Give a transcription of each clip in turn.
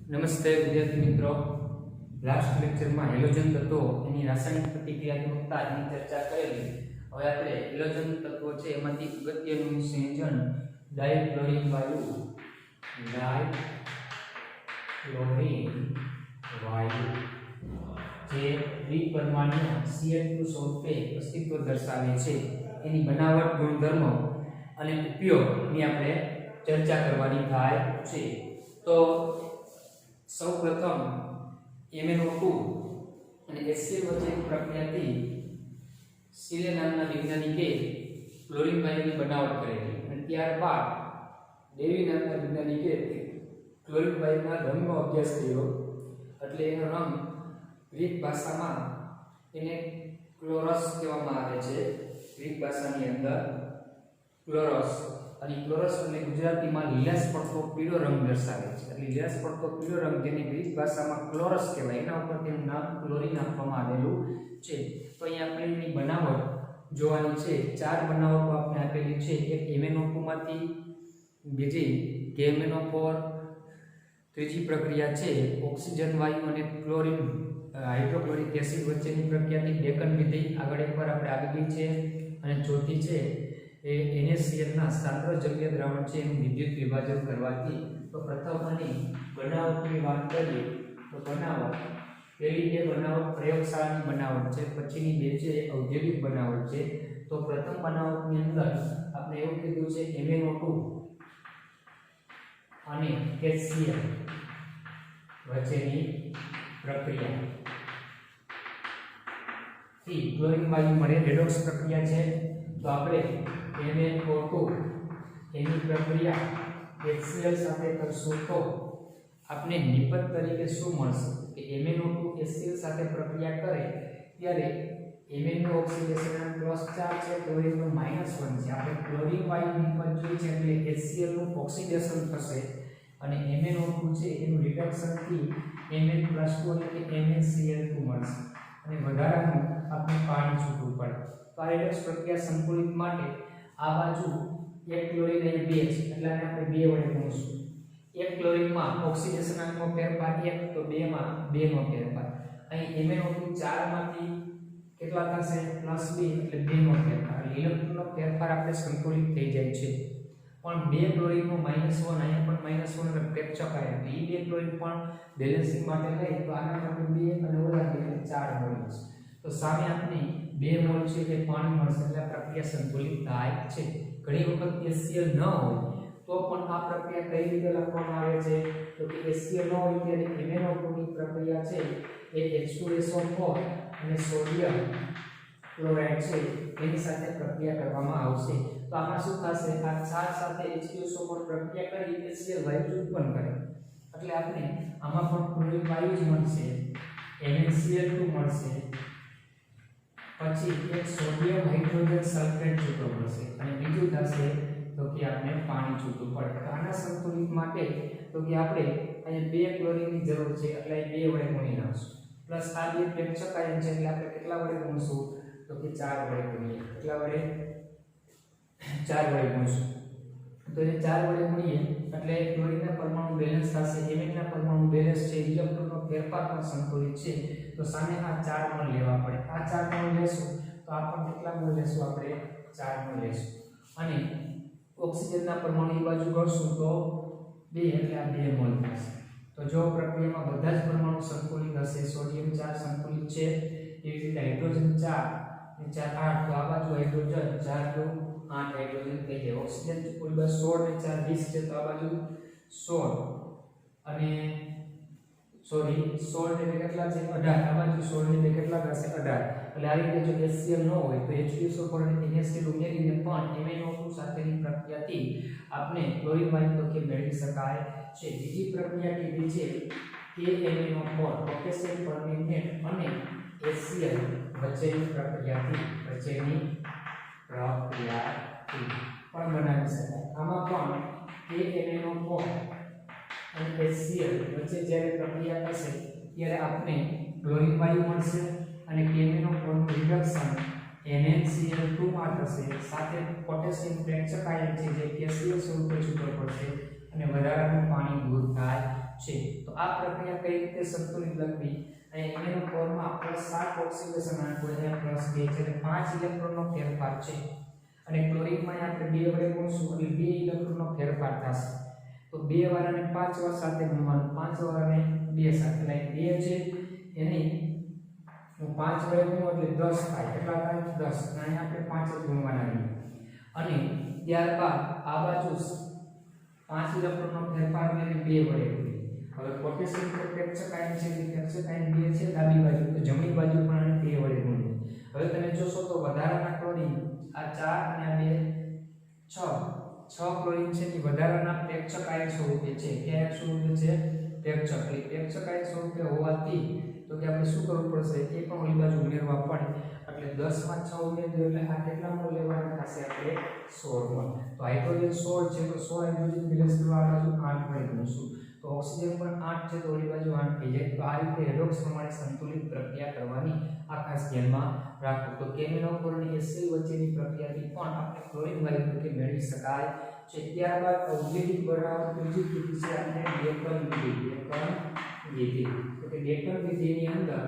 નમસ્તે વિદ્યાર્થી મિત્રો, લાસ્ટ લેક્ચરમાં હેલોજન તત્વો એની રાસાયણિક પ્રતિક્રિયાત્મકતા એની ચર્ચા કરેલી. હવે આપણે હેલોજન તત્વો છે એમાંથી અગત્યનું સંયોજન ડાયક્લોરિન વાયુ જે દ્વિપરમાણ્વીય Cl2 સ્વરૂપે અસ્તિત્વ દર્શાવે છે એની બનાવટ, ગુણધર્મો અને ઉપયોગની આપણે ચર્ચા કરવાની થાય છે. તો સૌપ્રથમ MnO2 અને HCl વચ્ચેની પ્રક્રિયાથી સીલે નામના વૈજ્ઞાનિકે ક્લોરીન વાયુની બનાવટ કરેલી અને ત્યારબાદ ડેવી નામના વૈજ્ઞાનિકે ક્લોરીન વાયુના રંગનો અભ્યાસ કર્યો. એટલે એનો રંગ ગ્રીક ભાષામાં એને ક્લોરસ કહેવામાં આવે છે. ગ્રીક ભાષાની અંદર ક્લોરસ, અને ક્લોરસ એટલે ગુજરાતીમાં લીલાશ પડતો પીળો રંગ દર્શાવે છે. એટલે લીલાશ પડતો પીળો રંગ જેને ગ્રીક ભાષામાં ક્લોરસ કહેવાય, એના ઉપર તેનું નામ ક્લોરીન આપવામાં આવેલું છે. તો અહીંયા આપણે એની બનાવટ જોવાની છે. 4 બનાવટો આપણે આપેલી છે. એક MnO2 માંથી, બીજી KMnO4, ત્રીજી પ્રક્રિયા છે ઓક્સિજન વાયુ અને ક્લોરીન હાઇડ્રોક્લોરિક એસિડ વચ્ચેની પ્રક્રિયાથી ડેકન વિધેય આગળ એકવાર આપણે આવી ગઈ છે, અને ચોથી છે એ NaCl ના સાંદ્ર જલીય દ્રાવણ છે એનું વિદ્યુત વિભાજન કરવાથી. તો પ્રથમ આની બનાવટની વાત કરીએ તો બનાવટ, પહેલી બે બનાવટ પ્રયોગશાળાની બનાવટ છે, પછીની બે છે ઔદ્યોગિક બનાવટ છે. તો પ્રથમ બનાવટની અંદર આપણે એવું કીધું છે MnO2 અને HCl વચ્ચેની પ્રક્રિયા થી ક્લોરીન વાયુ મળે, રેડોક્સ પ્રક્રિયા છે. તો આપણે MnO2 એની પ્રક્રિયા HCl સાથે કરશું તો આપણે નિપજ તરીકે શું મળશે કે MnO2 HCl સાથે પ્રક્રિયા કરે ત્યારે Mn ઓક્સિડેશન પ્લસ ચાર્જ છે, ક્લોરીન નો -1 છે. આપણે ક્લોરીન વાયુ નિપજ જોઈ છે એટલે HCl નું ઓક્સિડેશન થશે અને MnO2 છે એનું રિડક્શન થી Mn+2 એટલે કે MnCl2 મળશે અને વધારાનું આપણે પાણી છૂટું પડે. તો આ રેડોક્સ પ્રક્રિયા સંતુલિત માટે આ બાજુ એક ક્લોરીન અને 2 છે એટલે આપણે 2 વડે ગુણીશું. એક ક્લોરીનમાં ઓક્સિડેશનાંકનો ફેરફાર 1, તો 2 માં 2 નો ફેરફાર. અહીં MnO2 4 માંથી કેટલા થશે +2 એટલે 2 નો ફેરફાર. ઇલેક્ટ્રોનનો ફેરફાર આપણે સંતુલિત થઈ જાય છે. પણ 2 ક્લોરીનનો -1 અહીંયા પણ -1 એટલે પ્રેક્ષક આયન. એ 2 ક્લોરીન પણ બેલેન્સિંગ માટે લઈ તો આના માટે 2 અને ઓલા 2 એટલે 4 મોલ છે. તો સામે આપણે 2 મોલ છે તે પાણી મળશે એટલે પ્રક્રિયા સંતુલિત થાય છે. ઘણી વખત HCl ન હોય તો પણ આ પ્રક્રિયા કઈ રીતે લખવામાં આવે છે તો કે HCl ન હોય ત્યારે MnO2 ની પ્રક્રિયા છે એ H2SO4 અને સોડિયમ ક્લોરાઇડ છે એની સાથે પ્રક્રિયા કરવામાં આવશે. તો આમાં શું થશે, આ ક્ષાર સાથે H2SO4 પ્રક્રિયા કરી HCl વાયુ ઉત્પન્ન કરે એટલે આપણે આમાં પણ ક્લોરીન વાયુ જ મળશે, NaCl2 મળશે, પછી એક સોડિયમ હાઇડ્રોજન સલ્ફેટ છૂટો મળશે અને બીજું થશે તો કે આપણે પાણી છૂટું પડે. તો આના સંતુલિત માટે તો કે આપણે અહીંયા 2 ક્લોરીનની જરૂર છે એટલે 2 વડે ગુણી નાખશું, પ્લસ આ 2 પ્રેક્ષક આયન છે એટલે આપણે કેટલા વડે ગુણીશું તો કે 4 વડે ગુણીએ. કેટલા વડે 4 વડે ગુણીશું. તો એ 4 વડે ગુણીએ એટલે ક્લોરીનના પરમાણુ બેલેન્સ થશે, Mn ના પરમાણુ બેલેન્સ છે, ઇલેક્ટ્રોનનો ફેરફાર પણ સંતુલિત છે. તો સામે આ 4 મોલ લેવા પડે. આ 4 મોલ લેશું તો આપણે કેટલા મોલ લેશું, આપણે 4 મોલ લેશું. અને ઓક્સિજનના પરમાણુ એ બાજુ કરશું તો 2 એટલે આ 2 મોલ થશે. તો જો પ્રક્રિયામાં બધા જ પરમાણુ સંતુલિત હશે, સોડિયમ 4 સંતુલિત છે, એવી રીતે હાઇડ્રોજન 4 અને 4 8, તો આ બાજુ હાઇડ્રોજન 4 તો 8 હાઇડ્રોજન થઈ જાય. ઓક્સિજન કુલ 16 ને 4 20 છે, તો આ બાજુ 16 અને 16 ને કેટલા છે 18, આ બાજુ 16 ને કેટલા થશે 18. એટલે આ રીતે જો HCl ન હોય તો H2SO4 અને NaCl ઉમેરીને પણ MnO2 સાથેની પ્રક્રિયાથી આપણે ક્લોરીન વાયુ તરીકે મેળવી શકાય છે. બીજી પ્રક્રિયા કીધી છે KMnO4 પોટેશિયમ પરમેંગનેટ અને HCl વચ્ચેની પ્રક્રિયાથી પણ બનાવી શકાય. આમાં પણ KMnO4 અને HCl વચ્ચે જ્યારે પ્રક્રિયા થશે ત્યારે આપણે ક્લોરીન વાયુ મળશે અને KMnO4 નું રિડક્શન NaCl2 માં થશે, સાથે પોટેશિયમ પ્રેક્ષક આયન છે જે ગેસીય સ્વરૂપે છૂટો પડશે અને વધારાનું પાણી દૂર થાય છે। તો આ પ્રક્રિયા કઈ રીતે સંતુલિત લખવી, અહીં એનો ફોર્મમાં +7 ઓક્સિડેશન આયન +2 છે એટલે 5 ઇલેક્ટ્રોનનો ફેરફાર છે અને ક્લોરીનમાં આપણે 2 વડે ગુણશું એટલે 2 ઇલેક્ટ્રોનનો ફેરફાર થશે। તો 2 વાળાને 5 વાર સાથે ગુણવાનું, 5 વાળાને 2 સાથે એટલે 2 છે એની હું 5 વડે ગુણું એટલે 10 થાય, કેટલા થાય 10 અને આપણે 5 જ ગુણવાના છે અને ત્યારબાદ આ બાજુ 5 ઇલેક્ટ્રોનનો ફેરફાર એટલે 2 વડે ગુણીએ। હવે પોટેશિયમ પ્રેક્ષક આયન છે કે પ્રેક્ષક આયન 2 છે ડાબી બાજુ, તો જમણી બાજુ પણ આને 2 વડે ગુણીએ। હવે તમે જોશો તો વધારાના ક્લોરીન આ 4 અને આ 6 ક્લોરીન છે એ વધારાના પ્રેક્ષક આયન સ્વરૂપે છે। કયા સ્વરૂપે છે? પ્રેક્ષક। એટલે પ્રેક્ષક આયન સ્વરૂપે હોવાથી તો કે આપણે શું કરવું પડશે, એ પણ ઓલી બાજુ ઉમેરવા પડે એટલે 10 માં 6 ઉમેરજો એટલે આ કેટલા મોલ લેવાના થશે આપણે 16 મોલ। તો હાઇડ્રોજન 16 છે તો 16 હાઇડ્રોજન બેલેન્સ કરવા આ બાજુ 8 વડે ગુણશું તો ઓક્સિજન પણ 8 છે તો ઓલી બાજુ 8 થઈ જાય। તો આ રીતે રેડોક્સ પ્રમાણે સંતુલિત પ્રક્રિયા કરવાની આ ખાસ ધ્યાનમાં રાખો। તો કેમિનોફોર અને HCl વચ્ચેની પ્રક્રિયાથી પણ આપણે ક્લોરીન વાયુ કે મેળવી શકાય છે। ત્યારબાદ ઔદ્યોગિક બનાવટ ત્રીજી વિધિ છે આપણે ડેકન વિધિ। તો કે ડેકન વિધિની અંદર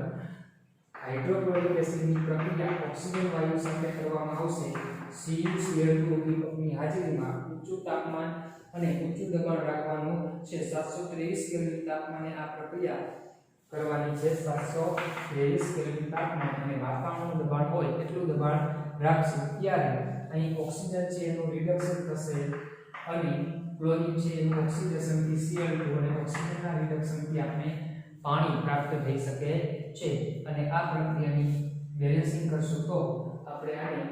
હાઇડ્રોક્લોરિક એસિડની પ્રક્રિયા ઓક્સિજન વાયુ સાથે કરવામાં આવશે। CuCl2 ઉદ્દીપકની હાજરીમાં ઊંચું તાપમાન અને ઊંચું દબાણ રાખવાનું છે। 723 કેલ્વિન તાપમાને આ પ્રક્રિયા કરવાની છે। 723 કેલ્વિન તાપમાન અને વાતાવરણનું દબાણ હોય એટલું દબાણ રાખશું ત્યારે અહીં ઓક્સિજન છે એનું રિડક્શન થશે અને ક્લોરીન છે એનું ઓક્સિડેશનથી Cl2 અને ઓક્સિજનના રિડક્શનથી આપણે પાણી પ્રાપ્ત થઈ શકે છે અને આ પ્રક્રિયાની બેલેન્સિંગ કરશું તો આપણે આને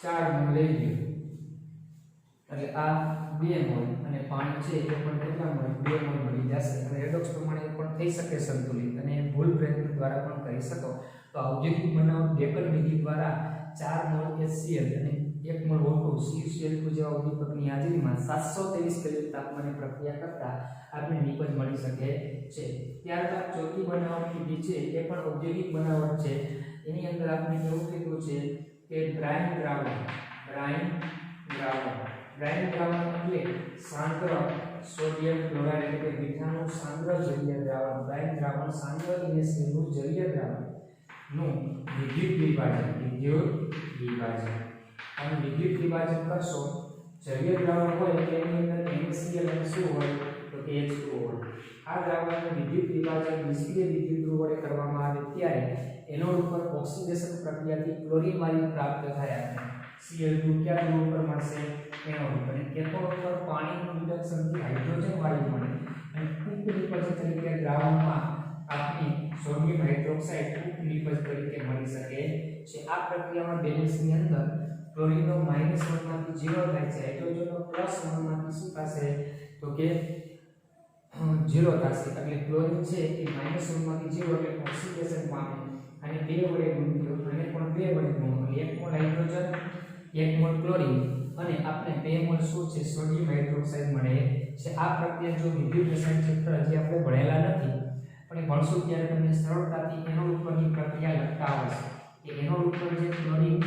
4 મોલ લઈ લઈએ એટલે આ 2 મોલ અને પાણી છે એ પણ કેટલા મોલ 2 મોલ મળી જશે। અને રેડોક્સ પ્રમાણે પણ થઈ શકે સંતુલિત અને ભૂલ પ્રયત્ન દ્વારા પણ કરી શકો। તો ઔદ્યોગિક બનાવટ ડેકન વિધિ દ્વારા 4 મોલ HCl અને 1 મોલ O2 CuCl2 જેવા ઉદ્દીપકની હાજરીમાં 723 કેલ્વિન તાપમાને પ્રક્રિયા કરતા આપણે નિપજ મળી શકે છે। ત્યારબાદ ચોથી બનાવટ વિધિ છે એ પણ ઔદ્યોગિક બનાવટ છે। એની અંદર આપણે એવું કીધું છે કે બ્રાયન દ્રાવણ એટલે સાંદ્ર સોડિયમ ક્લોરાઇડ એટલે કે મીઠાનું સાંદ્ર જલીય દ્રાવણ। બ્રાયન દ્રાવણ સાંદ્ર NaCl જલીય દ્રાવણ નું વિદ્યુત વિભાજન અને વિદ્યુત વિભાજન કરશો જલીય દ્રાવણ હોય એટલે એની અંદર NaCl અને શું હોય તો કે H2O હોય। આ દ્રાવણનું વિદ્યુત વિભાજન નિષ્ક્રિય વિદ્યુત ધ્રુવ વડે કરવામાં આવે ત્યારે એનોડ ઉપર ઓક્સિડેશન પ્રક્રિયાથી ક્લોરીન વાયુ પ્રાપ્ત થાય। Cl2 ક્યાં ધ્રુવ પર મળશે? એનોડ ઉપર। અને કેથોડ ઉપર પાણીનું રિડક્શનથી હાઇડ્રોજન વાયુ મળે અને ઉપ નિપજ તરીકે દ્રાવણમાં આપણે સોડિયમ હાઇડ્રોક્સાઇડ ઉપ નિપજ તરીકે મળી શકે છે। આ પ્રક્રિયામાં બેલેન્સની અંદર ક્લોરીનનો -1 માંથી 0 થાય છે, હાઇડ્રોજનનો +1 માંથી શું થશે તો કે 0 થશે એટલે ક્લોરીન છે એ -1 માંથી 0 એટલે ઓક્સિડેશન પામે અને 2 વડે ગુણ્યો અને પણ 2 વડે ગુણો એટલે 1 મોલ હાઇડ્રોજન 1 મોલ ક્લોરીન અને આપણે 2 મોલ શું છે સોડિયમ હાઇડ્રોક્સાઇડ મળે છે। આ પ્રક્રિયા જો વિદ્યુત રસાયણ ક્ષેત્ર હજી આપણે ભણેલા નથી પણ ભણશું ત્યારે તમને સરળતાથી એનોડ ઉપરની પ્રક્રિયા લખતા આવશે કે એનોડ ઉપર જે ક્લોરીન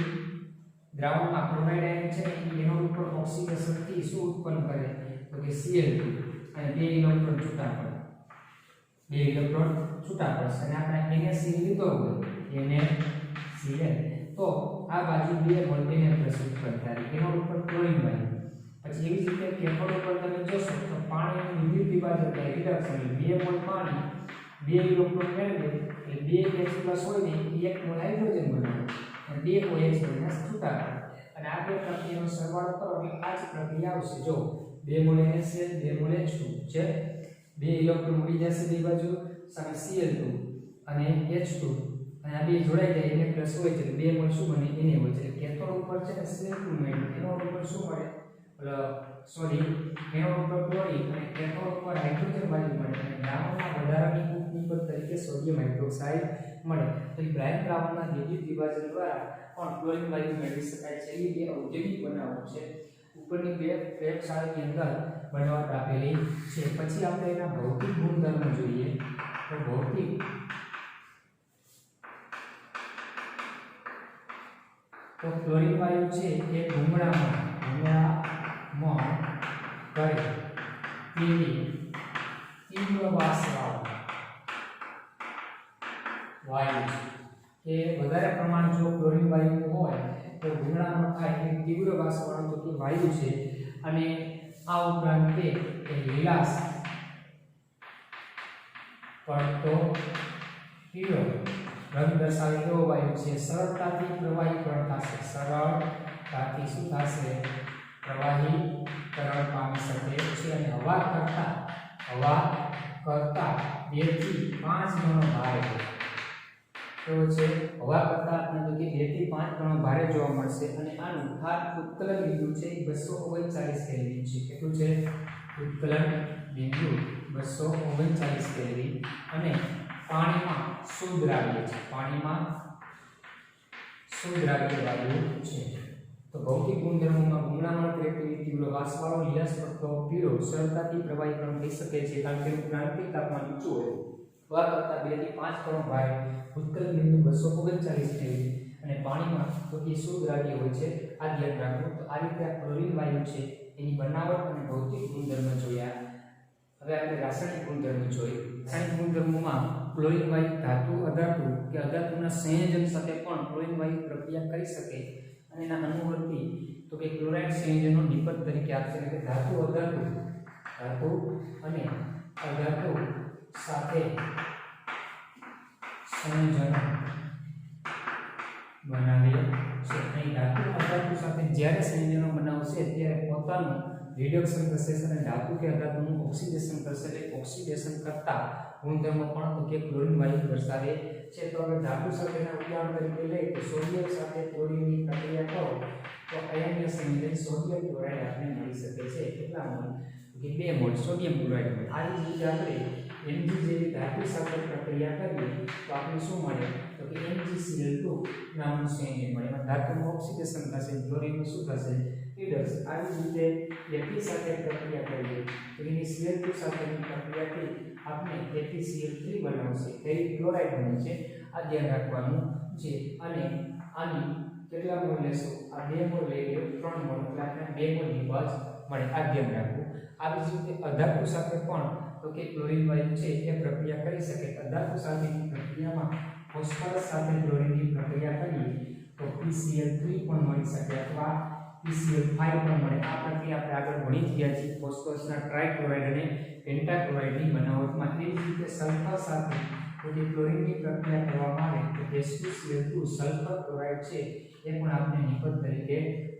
દ્રાવણમાં ક્લોરાઇડ આયન છે એ એનોડ ઉપર ઓક્સિડેશનથી શું ઉત્પન્ન કરે તો કે Cl2 અને 2 ઇલેક્ટ્રોન છૂટા પડશે અને આપણે NaCl લીધો હોય NaCl તો આ બાજુ 2 મોલ Na+ ઉત્પન્ન થાય એનોડ ઉપર ક્લોરીન વાયુ। પછી એવી જ રીતે કેથોડ ઉપર તમે જોશો તો પાણીનું વિદ્યુત વિભાજન થાય રિડક્શન 2 મોલ પાણી 2 ઇલેક્ટ્રોન મેળવે એટલે 2 H+ હોય ને 1 મોલ હાઇડ્રોજન બનાવે અને 2 OH છૂટા પડે અને આ બે પ્રક્રિયાનો સરવાળો કરો એટલે આ જ પ્રક્રિયા આવશે। જો 2 મોલ NaCl 2 મોલ H2 છે 2 ઇલેક્ટ્રોન મળી જશે બે બાજુ સામે Cl2 અને H2 અને આ બે જોડાઈ જાય Na+ હોય છે 2 મોલ શું બને Na હોય છે। કેથોડ ઉપર છે ને Cl2 મળે એનોડ ઉપર શું મળે એનોડ ઉપર ક્લોરીન અને કેથોડ ઉપર હાઇડ્રોજન વાયુ મળે અને દ્રાવણમાં વધારાની ઉપનિપજ તરીકે સોડિયમ હાઇડ્રોક્સાઇડ મળે। તો એ બ્રાયન દ્રાવણના વિદ્યુત વિભાજન દ્વારા પણ ક્લોરીન વાયુ મેળવી શકાય છે। એ બે ઔદ્યોગિક બનાવટ છે, ઉપરની બે પ્રયોગશાળાની અંદર બનાવટ આપેલી છે। પછી આપણે એના ભૌતિક ગુણધર્મો જોઈએ તો ભૌતિક તો ક્લોરીન વાયુ છે એ ભૂંગળામાં કરે તેવી તીવ્ર વાસવાળો વાયુ છે કે વધારે પ્રમાણ જો ક્લોરીન વાયુ હોય તો ગુંગળામણ થાય એ તીવ્ર વાસવાળો તો કે વાયુ છે અને આ ઉપરાંત તે લીલાશ પડતો પીળો રંગ દર્શાવે એવો વાયુ છે સરળતાથી પ્રવાહીકરણ થશે સરળતાથી શું થશે પ્રવાહીકરણ પામી શકે છે અને હવા કરતા 2 થી 5 ગણો ભારે તો છે હવા કરતા આપણે તો કે 2 થી 5 ગણો ભારે જોવા મળશે અને આનું ખાસ ઉત્કલન બિંદુ છે 239 કેલ્વિન છે કેટલું છે ઉત્કલન બિંદુ 239 કેલ્વિન અને પાણીમાં શુદ્ધ દ્રાવ્ય છે પાણીમાં શુદ્ધ દ્રાવ્ય વાયુ છે તો ભૌતિક ગુણધર્મોમાં ગુંગળામણ ક્રિએટિવિટી તીવ્ર વાસવાળો લીલાશ પડતો પીળો સરળતાથી પ્રવાહીકરણ થઈ શકે છે કારણ કે ક્રાંતિક તાપમાન ઊંચું હોય હવા કરતા 2 થી 5 ગણો ભારે ઉત્કલન બિંદુ 239 કેલ્વિન અને પાણીમાં તો કે શુદ્ધ દ્રાવ્ય હોય છે આ ધ્યાન રાખવું તો આ રીતે આ ક્લોરીન વાયુ છે એની બનાવટ અને ભૌતિક ગુણધર્મ જોયા હવે આપણે રાસાયણિક ગુણધર્મ જોઈએ રાસાયણિક ગુણધર્મોમાં ક્લોરીન વાયુ ધાતુ અધાતુ કે અધાતુના સંયોજન સાથે પણ ક્લોરીન વાયુ પ્રક્રિયા કરી શકે અને એના અનુવર્તી તો કે ક્લોરાઇડ સંયોજનો નિપજ તરીકે આપશે એટલે કે ધાતુ અને અધાતુ સાથે સંયોજનો બનાવે છે અહીં ધાતુ અધાતુ સાથે જ્યારે સંયોજનો બનાવશે ત્યારે પોતાનું રિડક્શન થશે અને ધાતુ કે અધાતુનું ઓક્સિડેશન થશે એટલે ઓક્સિડેશન કરતા ગુણધર્મો પણ તો કે ક્લોરીન વાયુ દર્શાવે છે તો હવે ધાતુ સાથેના ઉદાહરણ તરીકે લઈએ તો સોડિયમ સાથે ક્લોરીનની પ્રક્રિયા કરો તો અયનીય સંયોજન સોડિયમ ક્લોરાઇડ આપણે મળી શકે છે કેટલા મોલ કે 2 મોલ સોડિયમ ક્લોરાઇડ મળે આ જ રીતે આપણે Mg જેવી ધાતુ સાથે પ્રક્રિયા કરીએ તો આપણે શું મળે તો કે MgCl2 નામનું સંયોજન મળે એમાં ધાતુનું ઓક્સિડેશન થશે ક્લોરીનનું શું થશે રિડક્સ આ જ રીતે Fe સાથે પ્રક્રિયા કરીએ તો એની Cl2 સાથેની પ્રક્રિયાથી આપણે FeCl3 બનાવશે ફેરિક ક્લોરાઇડ બને છે આ ધ્યાન રાખવાનું છે અને આની કેટલા મોલ લેશો આ 2 મોલ લઈ લો 3 મોલ એટલે આપણે 2 મોલ નિપજ મળે આ ધ્યાન રાખવું આવી જ રીતે અધાતુ સાથે પણ તો કે ક્લોરીન વાયુ છે એ પ્રક્રિયા કરી શકે અધાતુ સાથેની પ્રક્રિયામાં ફોસ્ફરસ સાથે ક્લોરીનની પ્રક્રિયા કરીએ તો PCl3 પણ મળી શકે અથવા PCl5 પણ મળે આ પ્રક્રિયા આપણે આગળ ભણી ગયા છીએ ફોસ્ફરસના ટ્રાઇક્લોરાઇડ અને પેન્ટાક્લોરાઇડની બનાવટમાં એ જ રીતે સલ્ફર સાથે તો કે ક્લોરીનની પ્રક્રિયા કરવામાં આવે તો H2Cl2 સલ્ફર ક્લોરાઇડ છે એ પણ આપણે નિપજ તરીકે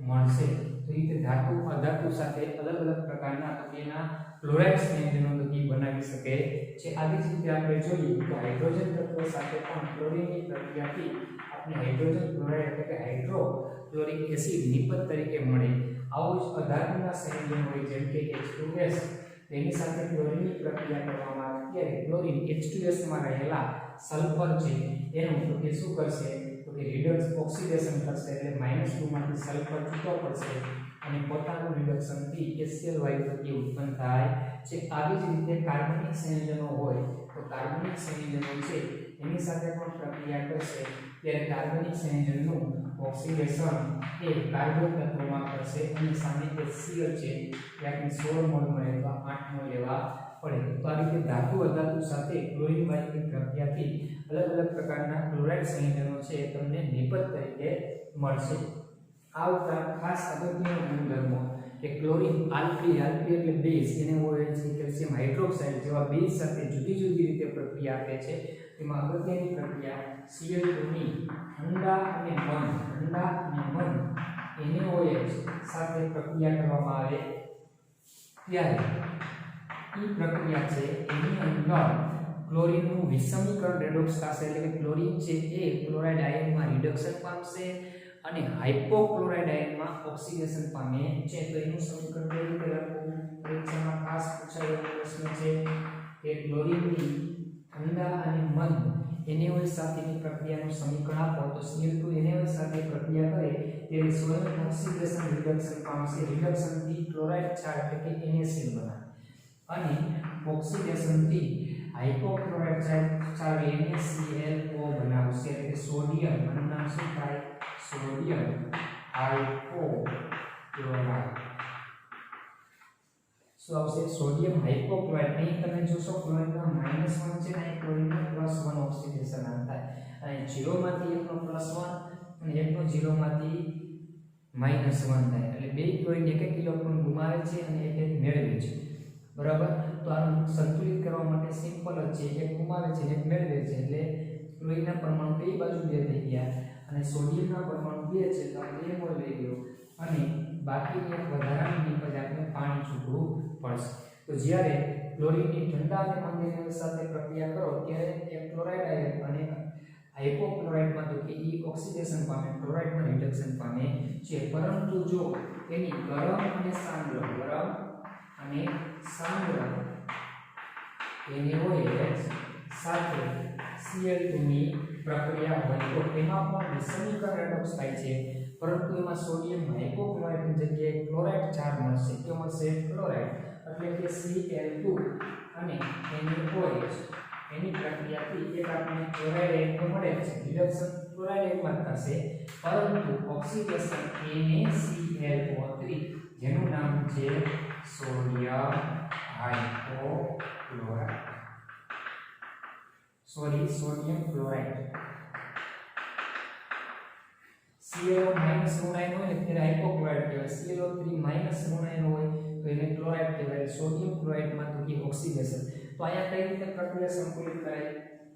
મળશે તો રીતે ધાતુ અધાતુ સાથે અલગ અલગ પ્રકારના તેના ક્લોરાઇડ સંયોજનો બનાવી શકે છે આવી જ રીતે આપણે જોઈએ તો હાઇડ્રોજન તત્વ સાથે પણ ક્લોરીનની પ્રક્રિયાથી આપણે હાઇડ્રોજન ક્લોરાઇડ એટલે કે હાઇડ્રોક્લોરિક એસિડ નિપજ તરીકે મળે આવું જ અધાતુના સંયોજન હોય જેમ કે H2S તેની સાથે ક્લોરીનની પ્રક્રિયા કરવામાં આવે ત્યારે ક્લોરીન H2S માં રહેલા સલ્ફર છે એનું તો કે શું કરશે તો કે રિડક્સ ઓક્સિડેશન કરશે એટલે -2 માંથી સલ્ફર છૂટો પડશે અને પોતાનું રિડક્શન થી HCl વાયુ તરીકે ઉત્પન્ન થાય છે આવી જ રીતે કાર્બનિક સંયોજનો હોય તો કાર્બનિક સંયોજનો છે એની સાથે પણ પ્રક્રિયા કરશે ત્યારે કાર્બનિક સંયોજનનું ઓક્સિડેશન એ કાર્બન તત્વમાં કરશે અને સામે HCl છે એ આપણે 16 મોલ મળે તો 8 મોલ લેવા પડે તો આ રીતે ધાતુ અધાતુ સાથે ક્લોરીન વાયુની પ્રક્રિયાથી અલગ અલગ પ્રકારના ક્લોરાઇડ સંયોજનો છે તમને નિપજ તરીકે મળશે આ ઉપરાંત ખાસ અગત્યનો ગુણધર્મો કે ક્લોરીન આલ્કલી એટલે બેઝ એને હોય છે કેલ્શિયમ હાઇડ્રોક્સાઇડ જેવા બેઝ સાથે જુદી જુદી રીતે પ્રક્રિયા આપે છે તેમાં અગત્યની પ્રક્રિયા Cl2 ની ઠંડા અને મંદ NaOH સાથે પ્રક્રિયા કરવામાં આવે ત્યારે એ પ્રક્રિયા છે એની અંદર ક્લોરીનનું વિષમીકરણ રેડોક્સ થશે એટલે કે ક્લોરીન છે એ ક્લોરાઇડ આયનમાં રિડક્શન પામશે અને હાઇપોક્લોરાઇડ આયનમાં ઓક્સિડેશન પામે છે તો એનું સમીકરણ કેવી રીતે લખવું પરીક્ષામાં ખાસ પૂછાયેલો પ્રશ્ન છે કે ક્લોરીનની ઠંડા અને મંદ NaOH સાથેની પ્રક્રિયાનું સમીકરણ આપો તો Cl2 NaOH સાથે પ્રક્રિયા કરે ત્યારે સ્વયં ઓક્સિડેશન રિડક્શન પામશે રિડક્શન થી ક્લોરાઇડ ક્ષાર એટલે કે NaCl બને અને ઓક્સિડેશન થી હાઇપોક્લોરાઇડ ક્ષાર NaClO બનાવશે એટલે કે સોડિયમ આનું નામ શું થાય સોડિયમ હાઇપોક્લોરાઇડ શું આવશે સોડિયમ હાઇપોક્લોરાઇડ અહીં તમે જોશો ક્લોરીનમાં -1 છે અને ક્લોરીનમાં +1 ઓક્સિડેશન થાય અને 0 માંથી 1 નો +1 અને 1 નો 0 માંથી -1 થાય એટલે બે ક્લોરીન એક ઇલેક્ટ્રોન ગુમાવે છે અને એક મેળવે છે બરાબર તો આનું સંતુલિત કરવા માટે સિમ્પલ જ છે એક ગુમાવે છે એક મેળવે છે એટલે ક્લોરીનના પરમાણુ બે બાજુ 2 થઈ ગયા અને સોડિયમના પરમાણુ 2 છે તો 2 મોલ લઈ ગયો અને બાકીની એક વધારાની નિપજ આપણે પાણી છૂટવું પડશે તો જ્યારે ક્લોરીનની ઠંડા અને મંદ સાથે પ્રક્રિયા કરો ત્યારે એક ક્લોરાઇડ આયન અને હાઇપોક્લોરાઇડમાં તો કે ઈ ઓક્સિડેશન પામે ક્લોરાઇડમાં રિડક્શન પામે છે પરંતુ જો એની ગરમ અને સાંદ્ર NaOH સાથે Cl2 ની પ્રક્રિયા હોય તો એમાં પણ સમીકરણ રેડોક્સ થાય છે પરંતુ એમાં સોડિયમ હાઇપોક્લોરાઇડની જગ્યાએ ક્લોરાઇડ ચાર મળશે કે મળશે ક્લોરાઇડ એટલે કે Cl2 અને NaOH એની પ્રક્રિયાથી એક આપણને ક્લોરાઇડ આયન મળે છે રિડક્શન ક્લોરાઇડ આયનમાં થશે પરંતુ ઓક્સિડેશન NaClO3 જેનું નામ છે સોડિયમ ક્લોરાઇડ ClO ઋણ આયન હોય ત્યારે હાઇપોક્લોરાઇડ કહેવાય ClO3 ઋણ આયન હોય તો એને ક્લોરાઇડ કહેવાય સોડિયમ ક્લોરાઇડમાં તો કે ઓક્સિડેશન તો અહીંયા કઈ રીતે પ્રક્રિયા સંતુલિત કરાય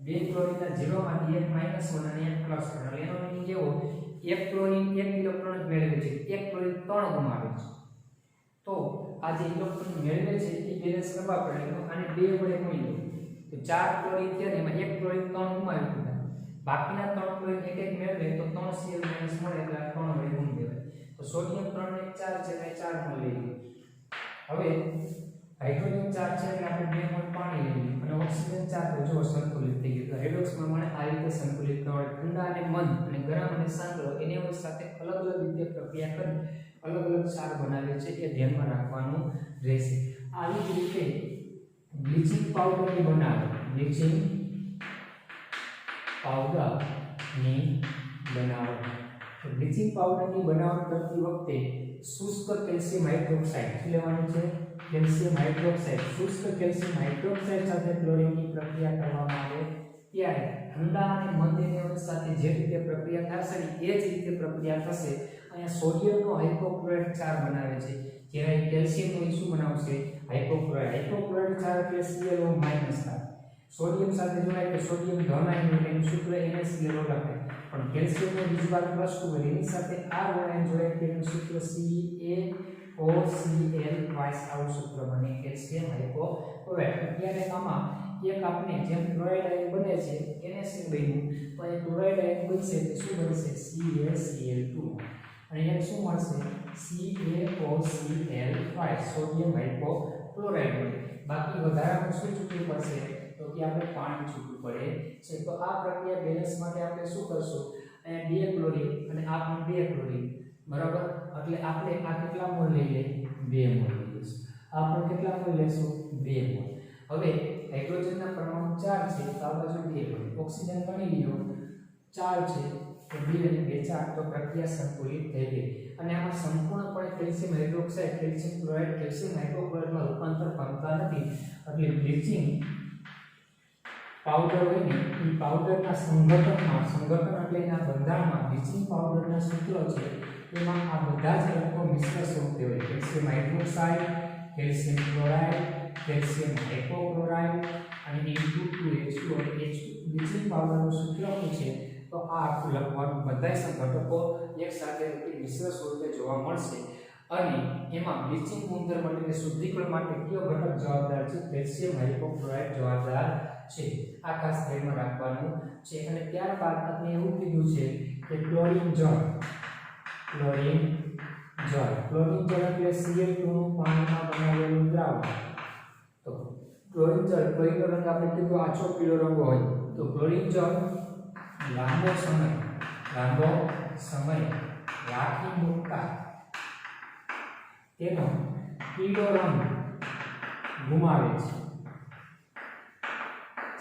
બે ક્લોરીનના 0 માંથી એક -1 અને એક +1 એટલે એનો મીનિંગ કેવો એક ક્લોરીન એક ઇલેક્ટ્રોન જ મેળવે છે એક ક્લોરીન 3 ગુમાવે છે તો આ જે ઇલેક્ટ્રોન મેળવે છે એ બેલેન્સ કરવા પડે તો આને 2 વડે ગુણી દો તો 4 ક્લોરીન થયા એમાં એક ક્લોરીન 3 ગુમાવી દીધા બાકીના 3 ક્લોરીન એક એક મેળવે તો 3 Cl- મળે એટલે 3 વડે ગુણી દેવાય તો સોડિયમ 3 ને 4 છે એટલે 4 મોલ લઈ લો હવે હાઇડ્રોજન 4 છે એટલે આપણે 2 મોલ પાણી લઈ લઈએ અને ઓક્સિજન 4 તો જો સંતુલિત થઈ ગયું તો રેડોક્સ પ્રમાણે આ રીતે સંતુલિત કરવા ઠંડા અને મંદ અને ગરમ અને સાંદ્ર NaOH સાથે અલગ અલગ રીતે પ્રક્રિયા કરી અલગ અલગ ક્ષાર બનાવે છે એ ધ્યાનમાં રાખવાનું રહેશે આવી જ રીતે બ્લીચિંગ પાવડરની બનાવટ બ્લીચિંગ પાવડરની બનાવટ કરતી વખતે શુષ્ક કેલ્શિયમ હાઇડ્રોક્સાઇડ શું લેવાનું છે કેલ્શિયમ હાઇડ્રોક્સાઇડ શુષ્ક કેલ્શિયમ હાઇડ્રોક્સાઇડ સાથે ક્લોરીનની પ્રક્રિયા કરવામાં આવે ત્યારે ઠંડા અને મંદ NaOH સાથે જે રીતે પ્રક્રિયા થશે એ જ રીતે પ્રક્રિયા થશે અહીંયા સોડિયમનો હાઇપોક્લોરાઇડ ક્ષાર બનાવે છે જ્યારે કેલ્શિયમનો શું બનાવશે હાઇપોક્લોરાઇડ ક્ષાર એટલે ClO- થાય સોડિયમ સાથે જોડાય તો સોડિયમ ધન આયન એટલે એનું સૂત્ર NaClO લખાય પણ કેલ્શિયમનો બીજી બાજુ +2 હોય એની સાથે R આયન જોડાય તો એનું સૂત્ર CaOCl આવું સૂત્ર બને કેલ્શિયમ હાઇપોક્લોરાઇડ અત્યારે આમાં એક આપણે જેમ ક્લોરાઇડ આયન બને છે NaCl બન્યું તો એ ક્લોરાઇડ આયન બનશે તો શું બનશે CaCl2 અને એને શું મળશે CaOCl5 સોડિયમ હાઇપોક્લોરાઇડ મળે બાકી વધારાનું શું છૂટવું પડશે તો કે આપણે પાણી છૂટવું પડે છે તો આ પ્રક્રિયા બેલેન્સ માટે આપણે શું કરશું અહીંયા 2 ક્લોરીન અને આ પણ 2 ક્લોરીન બરાબર એટલે આપણે આ કેટલા મોલ લઈ લઈએ 2 મોલ લઈ લઈશું આ પણ કેટલા મોલ લેશું 2 મોલ હવે હાઇડ્રોજનના પરમાણુ 4 છે તો આ બાજુ 2 મોલ ઓક્સિજન ગણી લ્યો 4 છે તો 2 અને 2 4 તો પ્રક્રિયા સંતુલિત થઈ ગઈ અને આમાં સંપૂર્ણપણે calcium hydroxide calcium chloride calcium હાઇપોક્લોરાઇડમાં રૂપાંતર પામતા નથી એટલે બ્લીચિંગ પાવડર હોય ને એ પાવડરના સંગઠન એટલે એના બંધારણમાં બ્લીચિંગ પાવડરના સૂત્રો છે એમાં આ બધા જ રંગો મિશ્ર સ્વરૂપે હોય calcium hydroxide calcium chloride calcium hypochloride અને N2H2 બ્લીચિંગ પાવડરનું સૂત્ર શું છે તો આ આખું લખવાનું બધા ઘટકો એક સાથે મિશ્ર સ્વરૂપે જોવા મળશે અને એમાં બ્લીચિંગ ગુણધર્મ એટલે શુદ્ધિકરણ માટે કયો ઘટક જવાબદાર છે કેલ્શિયમ હાઇપોક્લોરાઇડ જવાબદાર છે આ ખાસ ધ્યાનમાં રાખવાનું છે અને ત્યારબાદ આપણે એવું કીધું છે કે ક્લોરીન જળ એટલે Cl2 નું પાણીમાં બનાવેલું દ્રાવણ તો ક્લોરીન જળ ક્લોરીનનો રંગ આપણે કીધું આછો પીળો રંગ હોય તો ક્લોરીન જળ લાંબો સમય રાખી મૂકતા તેનો પીળો રંગ ગુમાવે છે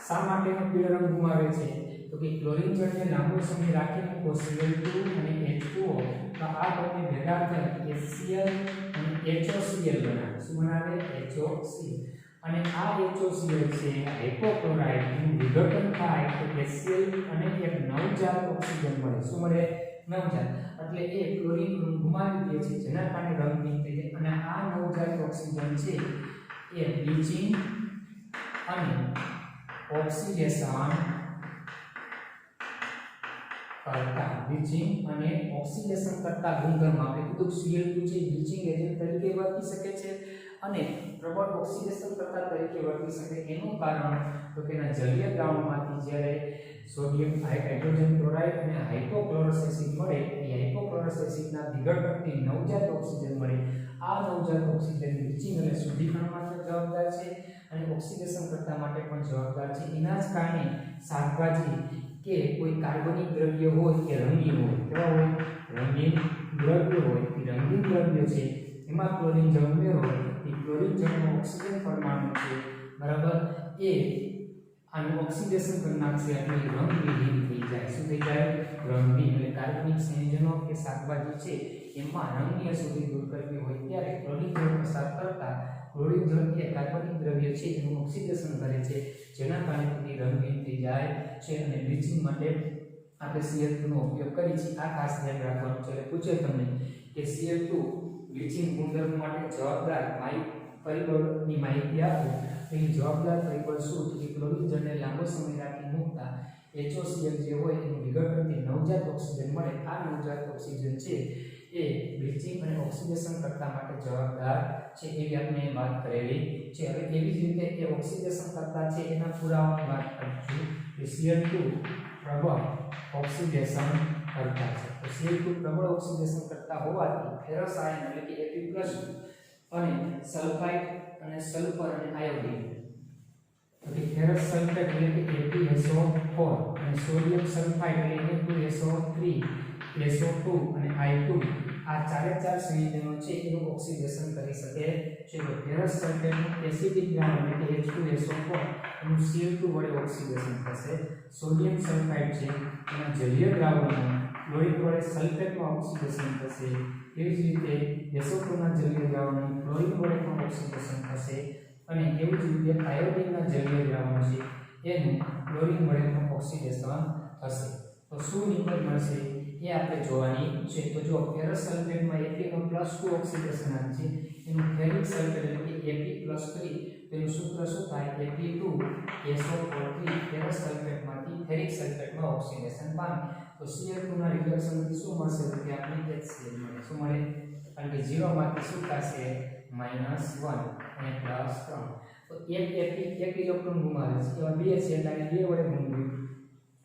શા માટેનો પીળો રંગ ગુમાવે છે? તો કે ક્લોરીન જળને લાંબો સમય રાખી મૂકો Cl2 અને H2O તો આ બંને ભેગા થઈ HCl અને HOCl બનાવે. શું બનાવે? HOCl. અને આ HOCl છે હાઇપોક્લોરાઇડ નું વિઘટન થાય તો HCl અને એક નવજાત ઓક્સિજન મળે. શું મળે? નવજાત. એટલે એ ક્લોરીન ગુમાવી દે છે જેના કારણે રંગહીન થઈ જાય અને આ નવજાત ઓક્સિજન છે એ બ્લીચિંગ અને ઓક્સિડેશન કરતા ગુણધર્મ આપણે કીધું Cl2 છે બ્લીચિંગ એજન્ટ તરીકે વર્તી શકે છે અને પ્રબળ ઓક્સિડેશન કરતા તરીકે વર્તી શકે. એનું કારણ તો કે એના જલીય દ્રાવણમાંથી જ્યારે સોડિયમ હાઇડ્રોજન ક્લોરાઇડ અને હાઇપોક્લોરસ એસિડ મળે એ હાઇપોક્લોરસ એસિડના વિઘટનથી નવજાત ઓક્સિજન મળે. આ નવજાત ઓક્સિજન બ્લીચિંગ અને શુદ્ધિકરણ માટે જવાબદાર છે અને ઓક્સિડેશન કરતા માટે પણ જવાબદાર છે. એના જ કારણે શાકભાજી કે કોઈ કાર્બનિક દ્રવ્ય હોય કે રંગીન હોય કેવા હોય? રંગીન દ્રવ્ય હોય એ રંગીન દ્રવ્ય છે એમાં ક્લોરીન જળ ઉમેરો એ ક્લોરીન જળનો ઓક્સિજન પરમાણુ છે બરાબર એ આનું ઓક્સિડેશન કરી નાખશે એટલે રંગવિહીન થઈ જાય. શું થઈ જાય? રંગવિહીન. એટલે કાર્બનિક સંયોજનો કે શાકભાજી છે એમાં રંગની અશુદ્ધિ દૂર કરવી હોય ત્યારે ક્લોરીન જળ પસાર કરતા ક્લોરીન જળ એ કાર્બનિક દ્રવ્ય છે એનું ઓક્સિડેશન કરે છે જેના કારણે તે રંગહીન થઈ જાય છે અને બ્લીચિંગ માટે આપણે Cl2 નો ઉપયોગ કરીએ છીએ. આ ખાસ ધ્યાન રાખવાનું છે. એટલે પૂછે તમને કે Cl2 બ્લીચિંગ ગુણધર્મ માટે જવાબદાર પરિબળની માહિતી આપો તો એ જવાબદાર પરિબળ શું? તો કે ક્લોરીન જળને લાંબો સમય રાખી મૂકતા HOCl જે હોય એનું વિઘટનથી નવજાત ઓક્સિજન મળે. આ નવજાત ઓક્સિજન છે એ બ્લીચિંગ અને ઓક્સિડેશન કરતા માટે જવાબદાર છે એવી આપણે વાત કરેલી છે. હવે એવી જ રીતે એ ઓક્સિડેશન કરતા છે એના પુરાવાની વાત કરીશું કે Cl2 પ્રબળ ઓક્સિડેશન કરતા છે. તો Cl2 પ્રબળ ઓક્સિડેશન કરતા હોવાથી ફેરસ આયન એટલે કે Fe+ અને સલ્ફાઇડ અને સલ્ફર અને આયોડિન તો કે ફેરસ સલ્ફેટ એટલે કે FeSO4 અને સોડિયમ સલ્ફાઇડ એટલે Na2SO3 SO2 અને I2 આ ચારે ચાર સંયોજનો છે એનું ઓક્સિડેશન કરી શકે છે. તો ફેરસ સલ્ફેટનું એસિડિક દ્રાવણ એટલે કે H2SO4 એનું Cl2 વડે ઓક્સિડેશન થશે. સોડિયમ સલ્ફાઇડ છે એના જલીય દ્રાવણમાં ક્લોરીન વડે સલ્ફેટમાં ઓક્સિડેશન થશે. એવી જ રીતે SO2 ના જલીય દ્રાવણમાં ક્લોરીન વડે પણ ઓક્સિડેશન થશે અને એવી જ રીતે આયોડિનના જલીય દ્રાવણ છે એનું ક્લોરીન વડે પણ ઓક્સિડેશન થશે. તો શું નિબંધ મળશે એ આપણે જોવાની છે. તો જો ફેરસ સલ્ફેટમાં Fe+2 ઓક્સિડેશન આવે છે એનું ફેરિક સલ્ફેટ એટલે કે Fe+3 તેનું સૂત્ર શું થાય? Fe2SO4 ફેરસ સલ્ફેટમાંથી ફેરિક સલ્ફેટમાં ઓક્સિડેશન પામે તો Cl2 ના રિડક્શનથી શું મળશે? તો કે આપણે HCl મળે. શું મળે? કારણ કે 0 માંથી શું થશે? -1 અને +3 તો એક ઇલેક્ટ્રોન ગુમાવે છે એવા બે છે એટલે 2 વડે ગુમાવ્યું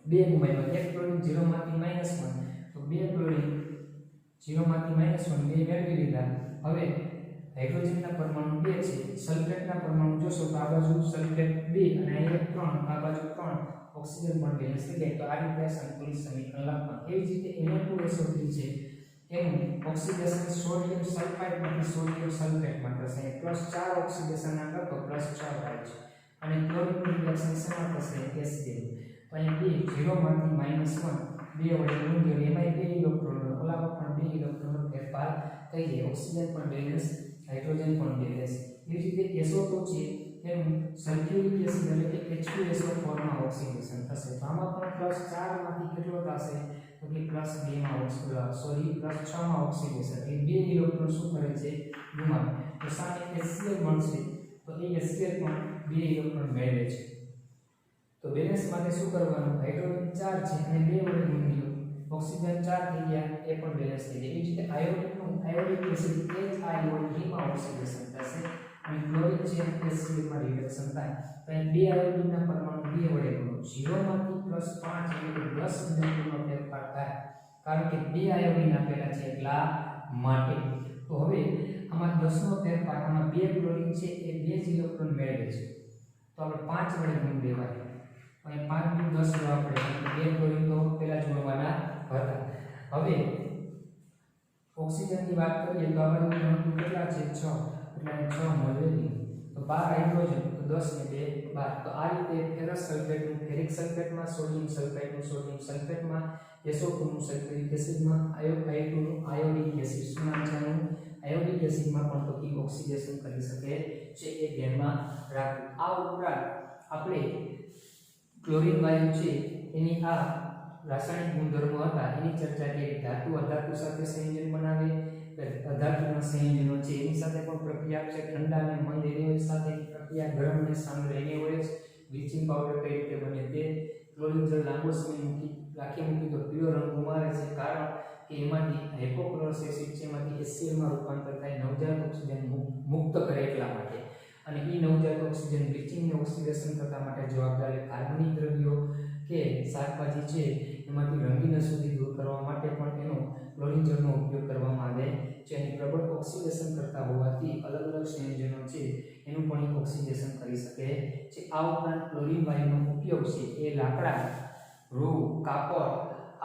2 ગુમાવ્યા. એક ક્લોરીન 0 માંથી -1 તો 2 ક્લોરીન 0 માંથી -1 બે મેળવી લીધા. હવે હાઇડ્રોજનના પરમાણુ 2 છે સલ્ફેટના પરમાણુ જોશો તો આ બાજુ સલ્ફેટ 2 અને અહીંયા 3 આ બાજુ 3 ઓક્સિજન પણ બેલેન્સ થઈ જાય. તો આ રીતે સંતુલિત સમીકરણ લખવાનું. એવી જ રીતે Na2SO3 છે એનું ઓક્સિડેશન સોડિયમ સલ્ફાઇડમાંથી સોડિયમ સલ્ફેટમાં થશે. +4 ઓક્સિડેશન ના કરતો +6 થાય છે અને ક્લોરીનનું રિએક્શન શેમાં થશે? HCl. તો અહીં 0 માંથી -1 2 વડે ગુણ્યો એમાં 2 ઇલેક્ટ્રોન ઓલામાં પણ 2 ઇલેક્ટ્રોનનો ફેરફાર થઈ જાય. ઓક્સિજન પણ બેલેન્સ હાઇડ્રોજન પણ બેલેન્સ. એવી જ રીતે SO2 છે એનું સલ્ફ્યુરિક એસિડ એટલે કે H2SO4 માં ઓક્સિડેશન થશે. તો આમાં પણ +4 માંથી કેટલો થશે? તો કે +2 માં +6 માં ઓક્સિડેશન એ 2 ઇલેક્ટ્રોન શું કરે છે? ગુમાવે. તો સામે HCl મળશે તો એ HCl પણ 2 ઇલેક્ટ્રોન મેળવે છે. તો બેલેન્સ માટે શું કરવાનું? હાઇડ્રોજન 4 છે અને 2 વડે ગુણ્યો ઓક્સિજન 4 થઈ ગયા એ પણ બેલેન્સ થઈ જાય. એ જ રીતે આયોડિક એસિડ HiOD માં ઓક્સિડેશન થશે અને ક્લોરીન છે HCl માં રિડક્શન થાય. તો અહીં 2 આયોડિનના પરમાણુ 2 વડે ગુણો 0 માંથી +5 એટલે 10 ઇલેક્ટ્રોનનો ફેરફાર થાય કારણ કે 2 આયોડિન આપેલા છે એટલા માટે. તો હવે આમાં 10 નો ફેરફાર આમાં 2 ક્લોરીન છે એ 2 જ ઇલેક્ટ્રોન મેળવે છે તો આપણે 5 વડે ગુણ દેવાય અને 5 નું 10 લેવા પડે. 2 ક્લોરીન તો પહેલા જ ગુણવાના હતા. હવે ઓક્સિજનની વાત કરીએ તો આ બાજુ કેટલા છે? 6 એટલે 6 મોલ તો 12 હાઇડ્રોજન તો 10 ને 2 12 તો આ રીતે ફેરસ સલ્ફેટનું ફેરિક સલ્ફેટમાં, સોડિયમ સલ્ફેટનું સોડિયમ સલ્ફેટમાં, SO2 નું સલ્ફ્યુરિક એસિડમાં, I2 નું આયોડિક એસિડ શું નામ છે આનું આયોડિક એસિડમાં પણ તો ઓક્સિડેશન કરી શકે છે એ ધ્યાનમાં રાખવું. આ ઉપરાંત આપણે ક્લોરીન વાયુ છે એની આ રાસાયણિક ગુણધર્મો હતા એની ચર્ચા કરી. ધાતુ અધાતુ સાથે સંયોજન બનાવે, અધાતુના સંયોજનો છે એની સાથે પણ પ્રક્રિયા છે. ઠંડા અને મંદ એની સાથેની પ્રક્રિયા, ગરમ અને સાંદ્ર એની હોય. બ્લીચિંગ પાવડર કઈ રીતે બને તે, ક્લોરીન જળ લાંબો સમય રાખી તો પીળો રંગ ગુમાવે છે, કારણ કે એમાંથી હાઇપોક્લોરસ એસિડ છે એમાંથી HCl માં રૂપાંતર થાય, નવજાત ઓક્સિજન મુક્ત કરે એટલા માટે. અને એ નવજાત ઓક્સિજન બ્લીચિંગ ને ઓક્સિડેશન થતા માટે જવાબદાર કાર્બનિક દ્રવ્યો કે શાકભાજી છે એમાંથી રંગીન અશુદ્ધિ દૂર કરવા માટે પણ એનો ક્લોરીન જળનો ઉપયોગ કરવામાં આવે છે. અને પ્રબળ ઓક્સિડેશન કરતા હોવાથી અલગ અલગ સંયોજનો છે એનું પણ ઓક્સિડેશન કરી શકે છે. આ ઉપરાંત ક્લોરીન વાયુનો ઉપયોગ છે એ લાકડા, રૂ, કાપડ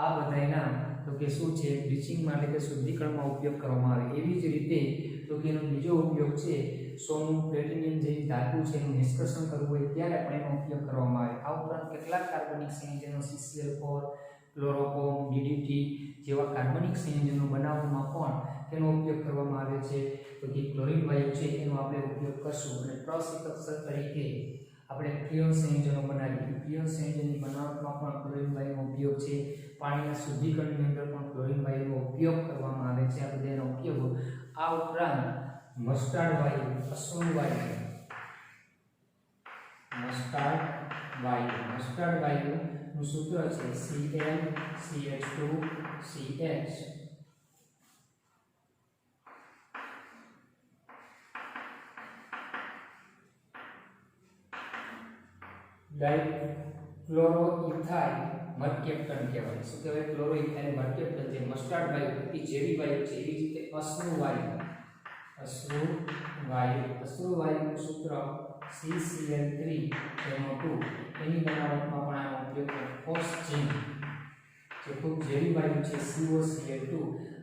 આ બધાના તો કે શું છે બ્લીચિંગ માટે કે શુદ્ધિકરણમાં ઉપયોગ કરવામાં આવે. એવી જ રીતે તો કે એનો બીજો ઉપયોગ છે સોનું, પ્લેટિનિયમ જેવી ધાતુ છે એનું નિષ્કર્ષણ કરવું હોય ત્યારે પણ એનો ઉપયોગ કરવામાં આવે. આ ઉપરાંત કેટલાક કાર્બનિક સંયોજનો CCl4, ક્લોરોફોર્મ, DDT જેવા કાર્બનિક સંયોજનો બનાવવામાં પણ તેનો ઉપયોગ કરવામાં આવે છે. તો કે ક્લોરીન વાયુ છે એનો આપણે ઉપયોગ કરશું. અને પ્રશીતક તરીકે આપણે ક્રિયોન સંયોજનો બનાવીએ. ક્રિયોન સંયોજનની બનાવટમાં પણ ક્લોરીન વાયુનો ઉપયોગ છે. પાણીના શુદ્ધિકરણની અંદર પણ ક્લોરીન વાયુનો ઉપયોગ કરવામાં આવે છે. આ બધાનો ઉપયોગ. આ ઉપરાંત મસ્ટાર્ડ વાયુ, અશ્વનું વાયુ, મસ્ટાર્ડ વાયુનું સૂત્ર છે CnCH2CH. ડાઇક્લોરોઇથાઇલ મર્કેપ્ટન કહેવાય. શું કહેવાય? ક્લોરોઇથાઇલ મર્કેપ્ટન જે મસ્ટાર્ડ વાયુ અતિ ઝેરી વાયુ છે. એવી જ રીતે અશ્રુ વાયુનું સૂત્ર CCl3NO2. એની બનાવટમાં પણ આનો ઉપયોગ ફોસ્જીન જે ખૂબ ઝેરી વાયુ છે COCl2.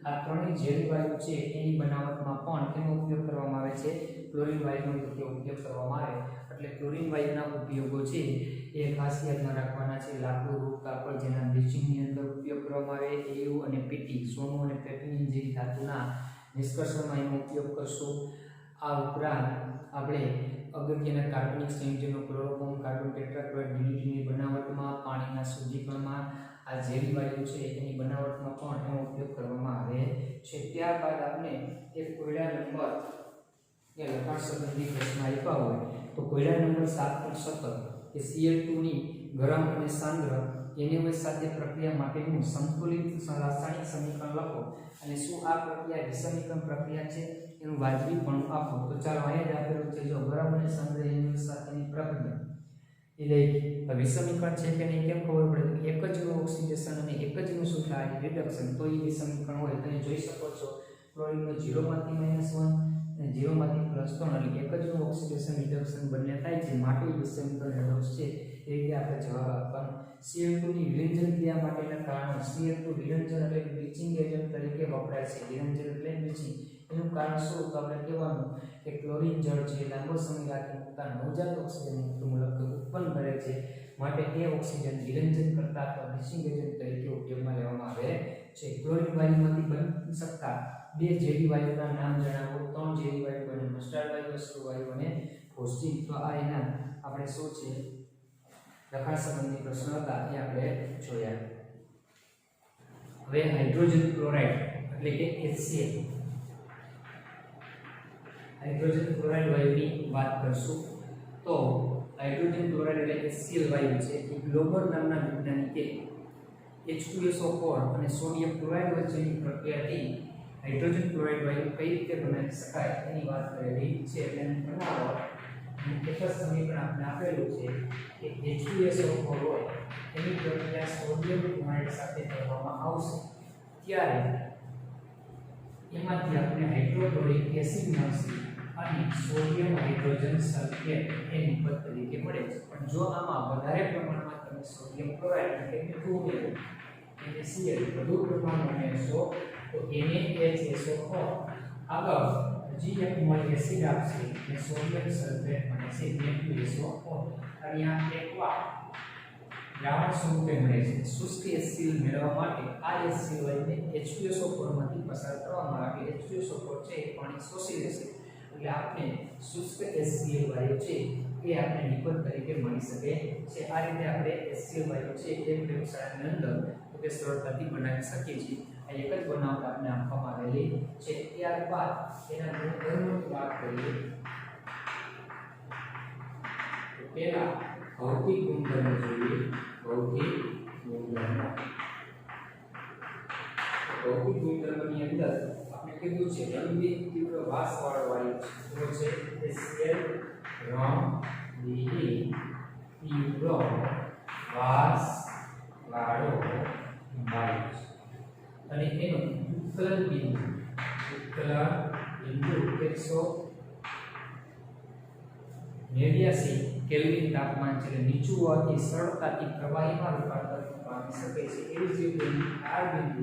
આ ત્રણેય ઝેરી વાયુ છે એની બનાવટમાં પણ તેનો ઉપયોગ કરવામાં આવે છે. ક્લોરીન વાયુનો ઉપયોગ કરવામાં આવે. એટલે ક્લોરીન વાયુના ઉપયોગો છે એ ખાસ યાદમાં રાખવાના છે. લાકડું, રૂ, કાપડ જેના બ્લીચિંગની અંદર ઉપયોગ કરવામાં આવે, EU અને PT સોનું અને પ્લેટિનિયમ જેવી ધાતુના નિષ્કર્ષણમાં એનો ઉપયોગ કરશું. આ ઉપરાંત આપણે અગત્યના કાર્બનિક સંયોજનો ક્લોરોફોર્મ, કાર્બન ટેટ્રાક્લોરાઇડ, DDTની બનાવટમાં, પાણીના શુદ્ધિકરણમાં, આ ઝેરી વાયુ છે એની બનાવટમાં પણ એનો ઉપયોગ કરવામાં આવે છે. ત્યારબાદ આપણે એક કોયડા નંબર કે લખાણ સંબંધી પ્રશ્ન આપ્યા હોય તો કોયડા નંબર 7.17 કે Cl2 ની ગરમ અને સાંદ્ર NaOH સાથે પ્રક્રિયા માટેનું સંતુલિત રાસાયણિક સમીકરણ લખો અને શું આ પ્રક્રિયા વિષમીકરણ પ્રક્રિયા છે એનું વાજબીપણું આપો. તો ચાલો અહીંયા જ આપેલું છે જો ગરમ અને સાંદ્ર NaOH સાથેની પ્રક્રિયા એટલે વિષમીકરણ છે કે નહીં કેમ ખબર પડે? એક જ નું ઓક્સિડેશન અને એક જ નું શું થાય રિડક્શન, તો એ વિષમીકરણ હોય. તમે જોઈ શકો છો ક્લોરીનનો 0 માંથી -1 અને 0 માંથી +3 એટલે એક જ નું ઓક્સિડેશન રિડક્શન બંને થાય છે માટે વિષમીકરણ રેડોક્સ છે. એ રીતે આપણે જવાબ આપવાનો. Cl2 ની વિરંજન ક્રિયા માટેના કારણો. Cl2 વિરંજન એટલે બ્લીચિંગ એજન્ટ તરીકે વપરાય છે. વિરંજન એટલે બ્લીચિંગ. એનું કારણ શું તો આપણે કહેવાનું કે ક્લોરીન જળ છે લાંબો સમય રાખી મૂકતા નવજાત ઓક્સિજન મૂલક ઉત્પન્ન કરે છે માટે એ ઓક્સિજન વિરંજન કરતા અથવા બ્લીચિંગ એજન્ટ તરીકે ઉપયોગમાં લેવામાં આવે છે. ક્લોરીન વાયુમાંથી બની શકતા 2 ઝેરી વાયુના નામ જણાવો. 3 ઝેરી વાયુ અને મસ્ટાર્ડ વાયુ, અશ્રુ વાયુ અને ફોસ્જીન. તો આ એના આપણે શું છે લખાણ સંબંધી પ્રશ્નો હતા એ આપણે જોયા. હવે હાઇડ્રોજન ક્લોરાઇડ એટલે કે HCl હાઇડ્રોજન ક્લોરાઇડ વાયુની વાત કરશું. તો હાઇડ્રોજન ક્લોરાઇડ એટલે HCl વાયુ છે એ ગ્લોબર નામના વૈજ્ઞાનિકે H2SO4 અને સોડિયમ ક્લોરાઇડ વચ્ચેની પ્રક્રિયાથી હાઇડ્રોજન ક્લોરાઇડ વાયુ કઈ રીતે બનાવી શકાય એની વાત કરેલી છે. એટલે બનાવો એક જ સમીકરણ આપણે આપેલું છે કે H2SO4 હોય એની પ્રક્રિયા સોડિયમ ક્લોરાઇડ સાથે કરવામાં આવશે ત્યારે એમાંથી આપણે હાઇડ્રોક્લોરિક એસિડ મળશે અને સોડિયમ હાઇડ્રોજન સલ્ફેટ એ નિપજ તરીકે મળે છે. પણ જો આમાં વધારે પ્રમાણમાં તમે સોડિયમ ક્લોરાઇડ એટલે કે ઉમેરો NaCl વધુ પ્રમાણમાં ઉમેરશો તો NaHSO4 આગળ GF એસિડ આપશે અને સોડિયમ સલ્ફેટ બને છે Na2SO4 અને આ એકવા દ્રાવણ સ્વરૂપે મળે છે શુષ્ક HCl મેળવવા માટે આ HCl વાયુને H2SO4 માંથી પસાર કરવામાં આવે H2SO4 છે એ પાણી શોષી લેશે એટલે આપણે શુષ્ક HCl વાયુ છે એ આપણે નિપજ તરીકે મળી શકે છે આ રીતે આપણે HCl વાયુ છે એ પ્રયોગશાળાની અંદર તો કે સરળતાથી બનાવી શકીએ છીએ આ એક જ બનાવટ આપણે આપવામાં આવેલી છે ત્યારબાદ એના ગુણધર્મોની વાત કરીએ તો પહેલા ભૌતિક ગુણધર્મો જોઈએ ભૌતિક ગુણધર્મો ભૌતિક ગુણધર્મોની અંદર આપણે કીધું છે રંગબીન તીવ્ર વાસવાળો વાયુ છે HCl રંગબીન તીવ્ર વાસવાળો વાયુ અને એનો ઉત્કલન બિંદુ 189 કેલ્વિન તાપમાન છે નીચું હોવાથી સરળતાથી પ્રવાહીમાં રૂપાંતર પામી શકે છે એવી જ રીતે R બિંદુ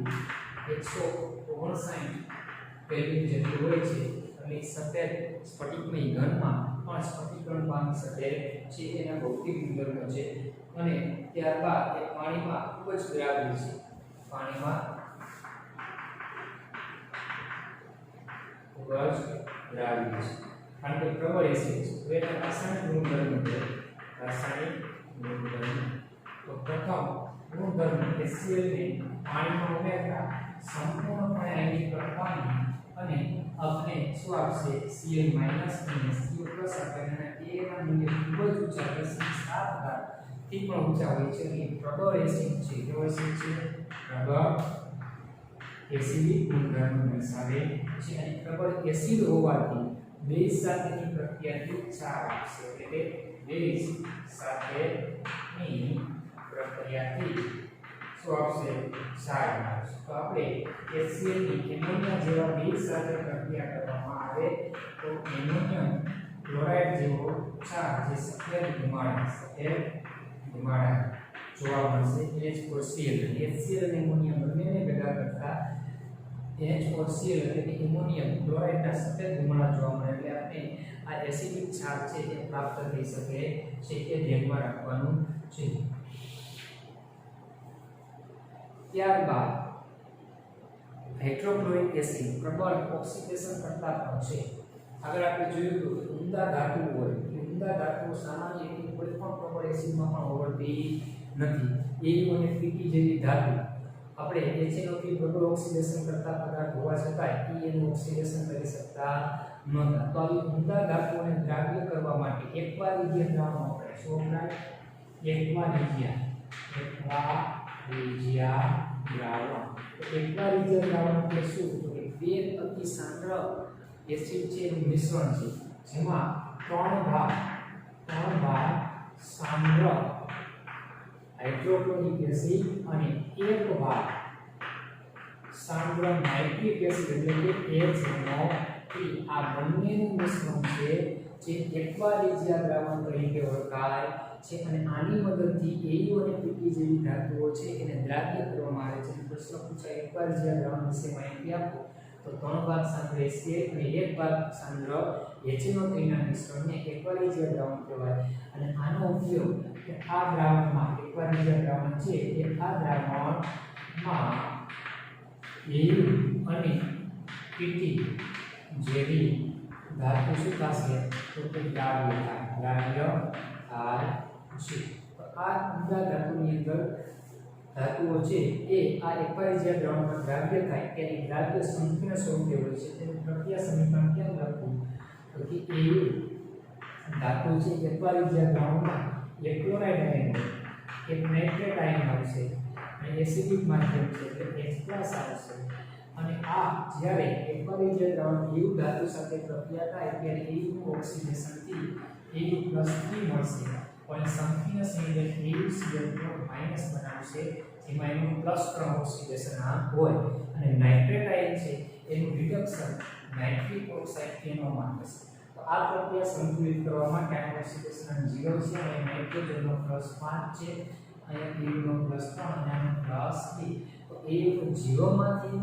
159 કેલ્વિન જેટલું હોય છે અને સફેદ સ્ફટિકમય ઘનમાં પણ સ્ફટિકીકરણ પામી શકે છે એના ભૌતિક ગુણધર્મો છે અને ત્યારબાદ એ પાણીમાં ખૂબ જ દ્રાવ્ય છે પાણીમાં ખૂબ જ દ્રાવ્ય છે કારણ કે પ્રબળ એસિડ છે તો એના રાસાયણિક ગુણધર્મો છે રાસાયણિક ગુણધર્મો તો પ્રથમ ગુણધર્મ HCl ને પાણીમાં ઉમેરતા સંપૂર્ણપણે આયનીકરણ પામી અને આપણે શું આપશે Cl- અને Cu+ આપણને A ના મૂલ્ય ખૂબ જ ઊંચા 10⁷ થી પણ ઊંચા હોય છે એટલે પ્રબળ એસિડ છે કેવો એસિડ છે પ્રબળ એસિડિક ગુણધર્મ દર્શાવે છે અને પ્રબળ એસિડ હોવાથી બેઝ સાથેની પ્રક્રિયાથી ક્ષાર આપશે એટલે કે બેઝ સાથેની પ્રક્રિયાથી શું આપશે ક્ષાર આપશે તો આપણે HCl ની એમોનિયા જેવા બેઝ સાથે પ્રક્રિયા કરવામાં આવે તો એમોનિયમ ક્લોરાઇડ જેવો ક્ષાર જે સફેદ ધુમાડા જોવા મળશે H4Cl HCl અને એમોનિયમ બંનેને ભેગા કરતા H4Cl એટલે કે એમોનિયમ ક્લોરાઇડના સફેદ ધુમાડા જોવા મળે એટલે આપણે આ એસિડિક ક્ષાર છે એ પ્રાપ્ત થઈ શકે છે એ ધ્યાનમાં રાખવાનું છે ત્યારબાદ હાઇડ્રોક્લોરિક એસિડ પ્રબળ ઓક્સિડેશન કરતા પણ છે આગળ આપણે જોયું તો ઉમદા ધાતુ હોય ઉમદા ધાતુઓ સામાન્ય રીતે કોઈ પણ પ્રબળ એસિડમાં પણ ઓગળતી નથી AU અને Pk જેવી ધાતુ આપણે HNO થી પ્રબળ ઓક્સિડેશન કરતા પદાર્થ હોવા છતાં એનું ઓક્સિડેશન કરી શકતા નહોતા તો આવી ઉમદા ધાતુઓને દ્રાવ્ય કરવા માટે એકવારીજીય દ્રાવણ વપરાય શું વપરાય એકવારીજીય દ્રાવણ તો એકવારીજીય દ્રાવણ એટલે શું તો કે બે અતિ સાંદ્ર એસિડ છે એનું મિશ્રણ છે જેમાં ત્રણ ભાગ સાંદ્ર હાઇડ્રોક્લોરિક એસિડ અને એક ભાગ સાંદ્ર નાઇટ્રિક એસિડ એટલે કે HNO આ બંનેનું મિશ્રણ છે જે એકવારીજીય દ્રાવણ તરીકે ઓળખાય છે અને આની મદદથી AU અને Pk જેવી ધાતુઓ છે એને દ્રાવ્ય કરવામાં આવે છે પ્રશ્ન પૂછાય એકવારીજીય દ્રાવણ વિશે માહિતી આપો તો ત્રણ ભાગ સાંદ્ર HCl અને એક ભાગ સાંદ્ર HNO3 ના મિશ્રણને એકવારીજીય દ્રાવણ કહેવાય અને આનો ઉપયોગ આ દ્રાવણમાં એકવારીજીય દ્રાવણ છે એ આ દ્રાવણમાં AU અને Pk જેવી ધાતુ શું થશે તો કે દ્રાવ્ય થાય છે તો આ ઉમદા ધાતુની અંદર ધાતુઓ છે એ આ એકવારીજીય દ્રાવણમાં દ્રાવ્ય થાય તેની દ્રાવ્ય સંપૂર્ણ સ્વરૂપે હોય છે તેનું પ્રક્રિયા સમીકરણ કેમ લખવું તો કે AU ધાતુ છે એકવારીજીય દ્રાવણમાં એક ક્લોરાઇડ આયન એક નાઇટ્રેટ આયન આવશે અને એસિડિક માધ્યમ છે એટલે H+ આવશે અને આ જ્યારે એકવારીજીય દ્રાવણ AU ધાતુ સાથે પ્રક્રિયા થાય ત્યારે AU નું ઓક્સિડેશન થી AU+3 મળશે અને સંપૂર્ણ સંયોજન AuCl બનાવશે જેમાં એનું +3 ઓક્સિડેશન હોય અને નાઇટ્રેટ આયન છે એનું રિડક્શન નાઇટ્રિક ઓક્સાઇડ કેનોમાં થશે તો આ પ્રક્રિયા સંતુલિત કરવા માટે આનું ઓક્સિડેશન 0 છે અને નાઇટ્રોજનનો +5 છે અહીંયા AU નો +3 અને આનો +3 તો AU 0 માંથી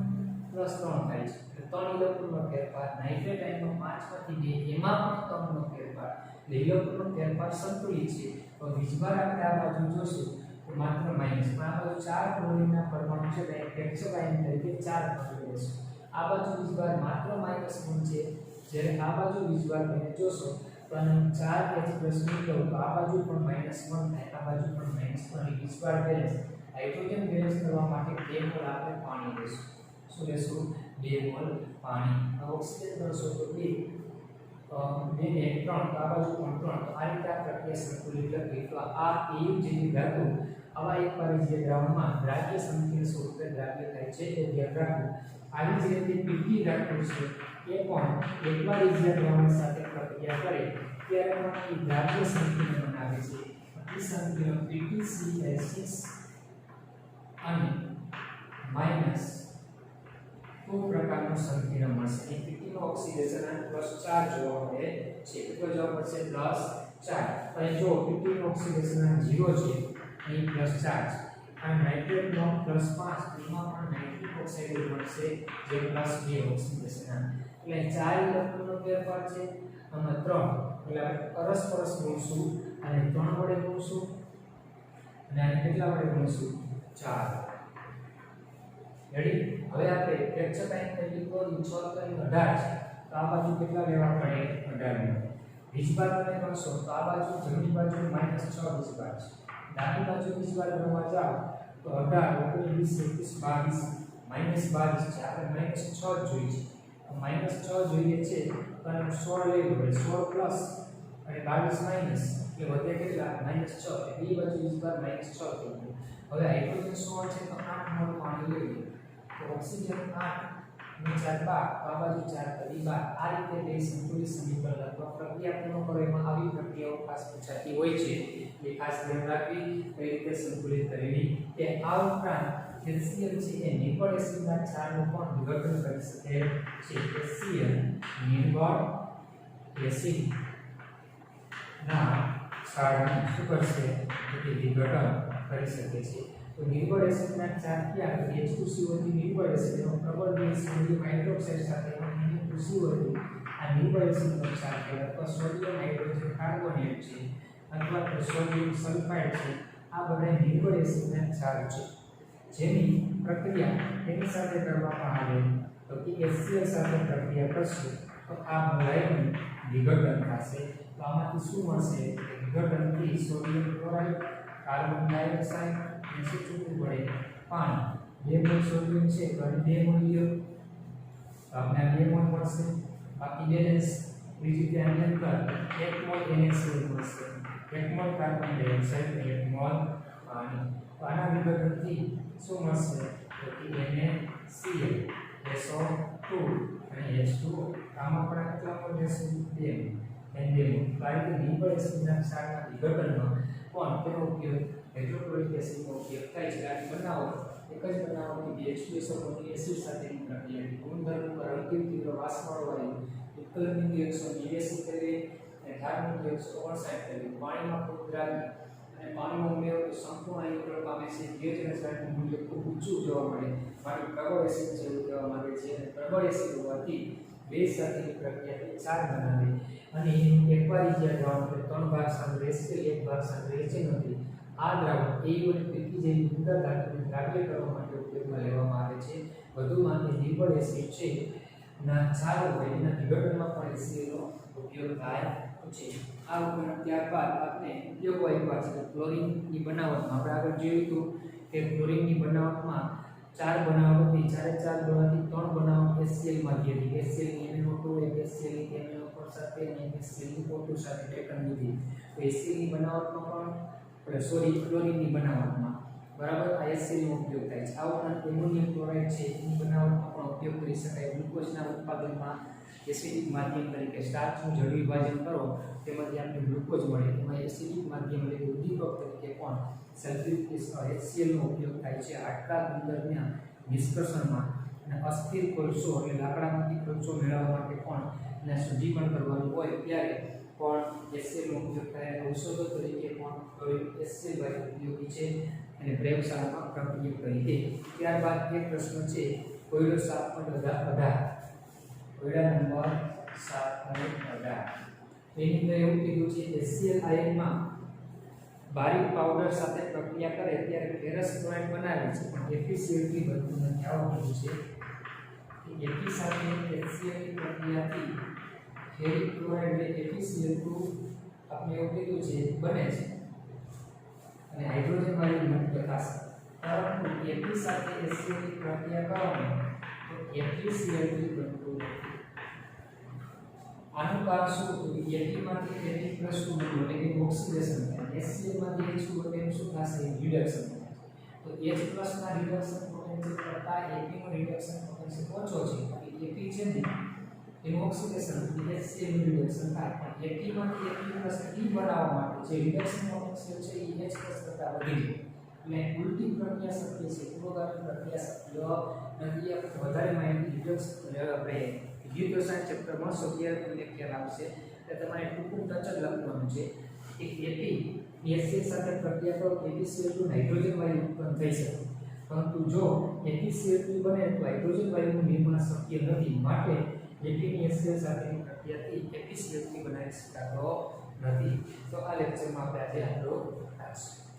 +3 થાય છે એટલે 3 ઇલેક્ટ્રોનનો ફેરફાર નાઇટ્રેટ આયનમાં 5 માંથી 2 એમાં પણ 3 નો ફેરફાર એટલે ઇલેક્ટ્રોનનો ફેરફાર સંતુલિત છે તો વીજભાર આપણે આ બાજુ જોશું તો માત્ર માઈનસ પણ આ બાજુ 4 ક્લોરીનના પરમાણુ છે એટલે ફ્રેક્ચર આયન તરીકે 4 પકડી લેશું આ બાજુ વીજભાર માત્ર -1 છે જ્યારે આ બાજુ વીજભાર તમે જોશો તો આને 4H+ મૂકો તો આ બાજુ પણ -1 થાય આ બાજુ પણ -1 વીજભાર બેલેન્સ હાઇડ્રોજન બેલેન્સ કરવા માટે 2 મોલ આપણે પાણી લેશું શું લેશું 2 મોલ પાણી ઓક્સિજન કરશો તો 2 ને 3 આ બાજુ પણ 3 તો આ રીતે આ પ્રક્રિયા સંતુલિત લખી તો આ EU જેવી ધાતુ આવા એકવારીય દ્રાવણમાં દ્રાવ્ય સંકીર્ણ સ્વરૂપે દ્રાવ્ય થાય છે એ ધ્યાન રાખવું આવી જ રીતે પીટી ધાતુ છે એ પણ એકવારીય દ્રાવણ સાથે પ્રક્રિયા કરે ત્યારે પણ એ દ્રાવ્ય સંકીર્ણ બનાવે છે એ સંકીર્ણ PtCl6 અને માઈનસ 2 પ્રકારનું સંકીર્ણ મળશે અહીં પીટી નો ઓક્સિડેશન અને +4 જોવા મળે છે કેટલો જોવા મળશે +4 અહીં જો પીટી નો ઓક્સિડેશન 0 છે અહીં +4 છે અને નાઇટ્રેટ નો +5 એમાં પણ નાઇટ્રિક ઓક્સાઇડ મળશે જે +2 ઓક્સિડેશન એટલે 4 ઇલેક્ટ્રોનનો ફેરફાર છે અને 3 એટલે આપણે પરસ્પર ગુણશું અને 3 વડે ગુણશું અને આને કેટલા વડે ગુણશું 4 રેડી હવે આપણે ફ્રેક્ચર આયન તરીકે ક્લોરીન 6 કરી 18 છે તો આ બાજુ કેટલા લેવા પડે 18 વીજભાર તમે કરશો તો આ બાજુ જમણી બાજુ -6 વીજભાર છે ડાબી બાજુ વીજભાર ગણવા જાઓ તો 18 19 21 22 -22 છે આપણે -6 જોઈએ છે તો -6 જોઈએ છે તો આને 16 લઈ લો 16 પ્લસ અને 22 માઈનસ એટલે વધે કેટલા -6 એટલે બે બાજુ વીજભાર -6 થઈ ગયો હવે હાઇડ્રોજન 16 છે તો 8 મોલ પાણી લઈ લો તો ઓક્સિજન 8 ને 4 12 આ બાજુ 4 કરી 12 આ રીતે બે સંતુલિત સમીકરણ લખવા પ્રક્રિયા પૂર્ણ કરો એમાં આવી પ્રક્રિયાઓ ખાસ પૂછાતી હોય છે એ ખાસ ધ્યાન રાખવી કઈ રીતે સંતુલિત કરવી કે આ ઉપરાંત HCl છે એ નિકોલ એસિડના ક્ષારનું પણ વિઘટન કરી શકે છે HCl નિકોલ એસિડ ના ક્ષારનું શું કરશે એટલે વિઘટન કરી શકે છે તો નિકોલ એસિડના ક્ષાર ક્યાં H2CO થી નિકોલ એસિડ નો પ્રબળ બેઝ સોડિયમ હાઇડ્રોક્સાઇડ સાથે H2CO થી આ નિકોલ એસિડનો ક્ષાર કહેવાય તો સોડિયમ હાઇડ્રોજન કાર્બોનેટ છે અથવા તો સોડિયમ સલ્ફાઇડ છે આ બધા નિકોલ એસિડના ક્ષાર છે જેની પ્રક્રિયા તેની સાથે કરવામાં આવે તો કે HCl સાથે પ્રક્રિયા કરશે તો આ મલાઈનું વિઘટન થશે તો આમાંથી શું મળશે વિઘટનથી સોડિયમ ક્લોરાઇડ કાર્બન ડાયોક્સાઇડ અને શું છૂટું પડે પાણી 2 મોલ સોડિયમ છે તો 2 મોલ લ્યો તો આપણે 2 મોલ મળશે બાકી બેલેન્સ બીજી રીતે આની અંદર 1 મોલ NaCl મળશે 1 મોલ કાર્બન ડાયોક્સાઇડ 1 મોલ પાણી તો આના વિઘટનથી શું મળશે તો કે NaCl SO2 અને H2O આમાં પણ કેટલા મોલ લેશું 2 તો આ રીતે નિકોલ એસિડના ક્ષારના વિઘટનમાં પણ તેનો ઉપયોગ હાઇડ્રોક્લોરિક એસિડનો ઉપયોગ થાય છે આ બનાવો એક જ બનાવવાની H2SO4 એસિડ સાથેની પ્રક્રિયા ગુણધર્મો રંગીન તીવ્ર વાસવાળો વાયુ ઉત્કલન બિંદુ 182 કેલ્વિન અને ઢાળ બિંદુ 159 કેલ્વિન પાણીમાં ખૂબ દ્રાવ્ય અને પાણીમાં ઉમેરો તો સંપૂર્ણ આયનીકરણ પામે છે pH મૂલ્ય ખૂબ ઊંચું જોવા મળે માટે પ્રબળ એસિડ છે એવું કહેવામાં આવે છે અને પ્રબળ એસિડ હોવાથી બેઝ સાથેની પ્રક્રિયાથી 4 બનાવે અને એકવારીય દ્રાવણ એટલે 3 ભાગ સાંદ્ર HCl 1 ભાગ સાંદ્ર HNO3 આ દ્રાવણ AU અને PP જેવી ઉત્તર ધાતુને દ્રાવ્ય કરવા માટે ઉપયોગમાં લેવામાં આવે છે વધુમાં તે નિકોલ એસિડ છે ના ક્ષારો હોય એના વિઘટનમાં પણ HCl નો ઉપયોગ થાય છે આ ઉપરાંત ત્યારબાદ આપણે ઉપયોગો આપ્યા છે ક્લોરીનની બનાવટમાં આપણે આગળ જોયું હતું કે ક્લોરીનની બનાવટમાં 4 બનાવટથી 4 ગણાથી 3 બનાવટ HCl માં હતી HCl ની NO2 એક HCl ની NO4 સાથે અને HCl ની O2 સાથે ટેકન લીધી તો HCl ની બનાવટમાં પણ ક્લોરીનની બનાવટમાં બરાબર આ HCl નો ઉપયોગ થાય છે આ ઉપરાંત એમોનિયમ ક્લોરાઇડ છે એની બનાવટમાં પણ ઉપયોગ કરી શકાય ગ્લુકોઝના ઉત્પાદનમાં એસિડિક માધ્યમ તરીકે સ્ટાર્ચનું જળ વિભાજન કરો તેમાંથી આપણે ગ્લુકોઝ મળે એમાં એસિડિક માધ્યમ એટલે ઉદ્દીપક તરીકે પણ સલ્ફ્યુરિક HCl નો ઉપયોગ થાય છે હાડકા ગુણધર્મના નિષ્કર્ષણમાં અને અસ્થિર કોલસો એટલે લાકડામાંથી કોલસો મેળવવા માટે પણ એને શુદ્ધિકરણ કરવાનું હોય ત્યારે પણ HCl નો ઉપયોગ થાય ઔષધો તરીકે પણ HCl ઉપયોગી છે અને પ્રયોગશાળામાં પ્રક્રિયા કરી દે ત્યારબાદ એક પ્રશ્ન છે કોયડો 7.18 કોયડા નંબર 7.18 તેની અંદર એવું કીધું છે HCl આયનમાં બારીક પાવડર સાથે પ્રક્રિયા કરે ત્યારે ફેરસ ક્લોરાઇડ બનાવે છે પણ FeCl3 બનતું નથી. આવું કીધું છે કે Fe સાથે HCl ની પ્રક્રિયાથી ફેરિક ક્લોરાઇડ એટલે FeCl2 આપણે એવું કીધું છે બને છે અને હાઇડ્રોજન વાયુ મુક્ત થશે. પરંતુ Fe સાથે HCl ની પ્રક્રિયા કરવામાં તો FeCl3 બનતું નથી. આનું કારણ શું? તો Fe માંથી Fe+2 મળ્યું એટલે કે ઓક્સિડેશન થાય. HCl માંથી H2 એટલે શું થશે? રિડક્શન થાય. તો H+ ના રિડક્શન પોટેન્શિયલ કરતા Fe નો રિડક્શન પોટેન્શિયલ ઓછો છે. Fe છે ને એનું ઓક્સિડેશન HCl નું રિડક્શન થાય. પણ Fe માંથી Fe+3 બનાવવા માટે જે રિડક્શન પોટેન્શિયલ છે એ H+ કરતા વધી જાય. એટલે ઉલટી પ્રક્રિયા શક્ય છે, પૂર્વગામી પ્રક્રિયા શક્ય નથી. વધારે માહિતી રિડક્શન આપણે વિદ્યુત રસાયણ ચેપ્ટરમાં સૌથી તમને ખ્યાલ આવશે કે તમારે ટૂંકું ટચ જ લખવાનું છે કે Fe HCl સાથે પ્રક્રિયા કરો FeCl2 નાઇટ્રોજન વાયુ ઉત્પન્ન થઈ શકે. પરંતુ જો FeCl3 બને તો હાઇડ્રોજન વાયુનું નિર્માણ શક્ય નથી. માટે Fe ની HCl સાથેની પ્રક્રિયાથી FeCl3 બનાવી શકાતો નથી. તો આ લેક્ચરમાં આપણે આજે આટલું રાખીશું.